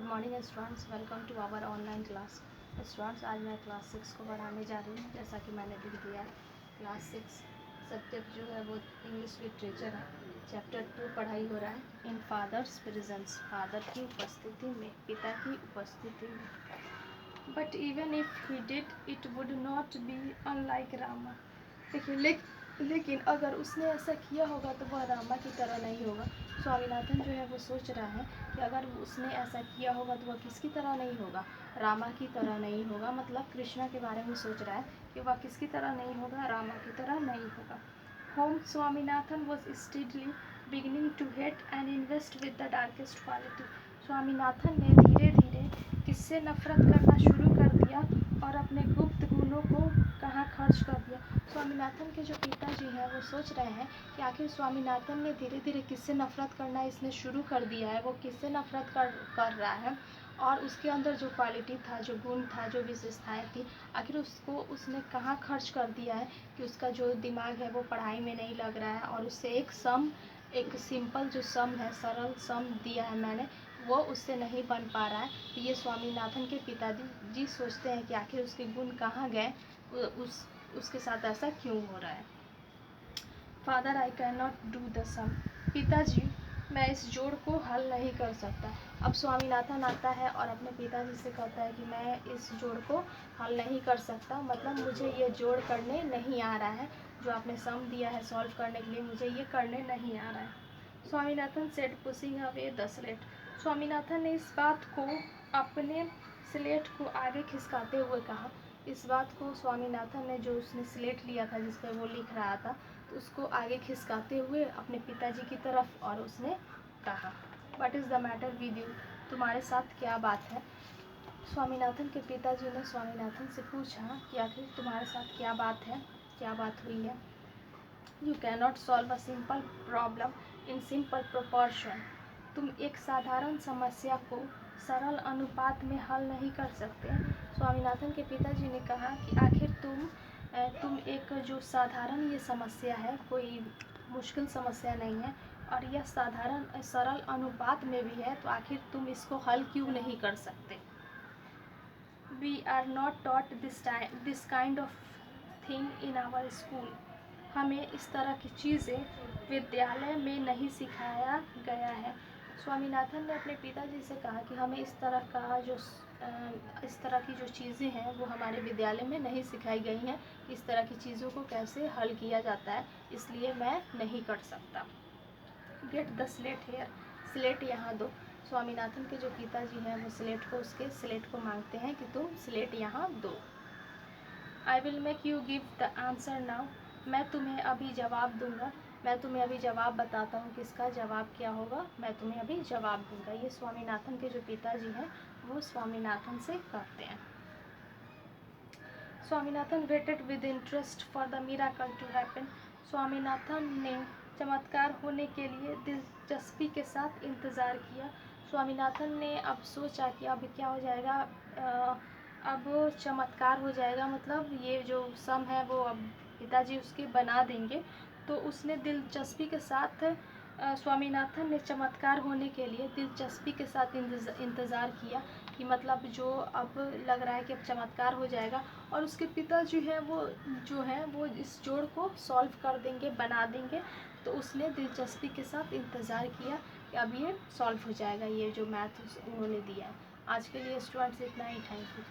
Good morning students, welcome to our online class. Students, आज मैं class 6 को पढ़ाने जा रही हूँ। जैसा कि मैंने लिख दिया है, क्लास 6 सब्जेक्ट जो है वो इंग्लिश लिटरेचर है। चैप्टर 2 पढ़ाई हो रहा है इन फादर्स प्रेजेंस, फादर की उपस्थिति में, पिता की उपस्थिति में। But even if he did it would not be unlike Rama. देखिए, लेकिन अगर उसने ऐसा किया होगा तो वह रामा की तरह नहीं होगा। स्वामीनाथन जो है वो सोच रहा है कि अगर उसने ऐसा किया होगा तो वह किसकी तरह नहीं होगा, रामा की तरह नहीं होगा। मतलब कृष्णा के बारे में सोच रहा है कि वह किसकी तरह नहीं होगा, रामा की तरह नहीं होगा। Home Swaminathan was steadily beginning to hate and invest with the darkest quality. Swaminathan ने धीरे धीरे किससे नफरत करना शुरू कर दिया और अपने गुप्त गुणों को कहाँ खर्च कर दिया। स्वामीनाथन के जो पिताजी हैं वो सोच रहे हैं कि आखिर स्वामीनाथन ने धीरे धीरे किससे नफरत करना इसने शुरू कर दिया है, वो किससे नफरत कर रहा है, और उसके अंदर जो क्वालिटी था, जो गुण था, जो विशेषताएं थी, आखिर उसको उसने कहाँ खर्च कर दिया है कि उसका जो दिमाग है वो पढ़ाई में नहीं लग रहा है। और उससे एक सिंपल जो सम है, सरल सम दिया है मैंने, वो उससे नहीं बन पा रहा है। तो ये स्वामीनाथन के पिताजी सोचते हैं कि आखिर उसके गुण कहाँ गए, उसके साथ ऐसा क्यों हो रहा है। Father, I can not do the same. पिताजी, मैं इस जोड़ को हल नहीं कर सकता। अब स्वामीनाथन आता है और अपने पिताजी से कहता है कि मैं इस जोड़ को हल नहीं कर सकता, मतलब मुझे ये जोड़ करने नहीं आ रहा है, जो आपने सम दिया है सॉल्व करने के लिए, मुझे ये करने नहीं आ रहा है। Swaminathan said pushing away the slate. Swaminathan ने इस बात को अपने स्लेट को आगे खिसकाते हुए कहा। इस बात को स्वामीनाथन ने, जो उसने स्लेट लिया था जिस पर वो लिख रहा था, तो उसको आगे खिसकाते हुए अपने पिताजी की तरफ, और उसने कहा, what is the matter with you, तुम्हारे साथ क्या बात है। स्वामीनाथन के पिताजी ने स्वामीनाथन से पूछा कि आखिर तुम्हारे साथ क्या बात है, क्या बात हुई है। You cannot solve a simple problem in simple proportion. तुम एक साधारण समस्या को सरल अनुपात में हल नहीं कर सकते। स्वामीनाथन के पिताजी ने कहा कि आखिर तुम एक जो साधारण ये समस्या है, कोई मुश्किल समस्या नहीं है, और यह साधारण सरल अनुपात में भी है, तो आखिर तुम इसको हल क्यों नहीं कर सकते। We are not taught this kind of thing in our school. हमें इस तरह की चीज़ें विद्यालय में नहीं सिखाया गया है। स्वामीनाथन ने अपने पिताजी से कहा कि हमें इस तरह की जो चीज़ें हैं वो हमारे विद्यालय में नहीं सिखाई गई हैं। इस तरह की चीज़ों को कैसे हल किया जाता है, इसलिए मैं नहीं कर सकता। Get the slate here. Slate यहाँ दो। स्वामीनाथन के जो पिताजी हैं वो उसके स्लेट को मांगते हैं कि तुम स्लेट यहाँ दो। I will make you give the answer now. मैं तुम्हें अभी जवाब दूंगा। मैं तुम्हें अभी जवाब बताता हूँ कि इसका जवाब क्या होगा, मैं तुम्हें अभी जवाब दूंगा। ये स्वामीनाथन के जो पिताजी हैं वो स्वामीनाथन से कहते हैं। Swaminathan waited with interest for the miracle to happen. Swaminathan ने चमत्कार होने के लिए दिलचस्पी के साथ इंतज़ार किया। स्वामीनाथन ने अब सोचा कि अब क्या हो जाएगा, अब चमत्कार हो जाएगा, मतलब ये जो सम है वो अब पिताजी उसके बना देंगे। तो उसने दिलचस्पी के साथ, स्वामीनाथन ने चमत्कार होने के लिए दिलचस्पी के साथ इंतज़ार किया कि मतलब जो अब लग रहा है कि अब चमत्कार हो जाएगा, और उसके पिता जो है वो इस जोड़ को सॉल्व कर देंगे, बना देंगे। तो उसने दिलचस्पी के साथ इंतज़ार किया कि अब ये सॉल्व हो जाएगा, ये जो मैथ उन्होंने दिया है। आज के लिए स्टूडेंट्स इतना ही। Thank you.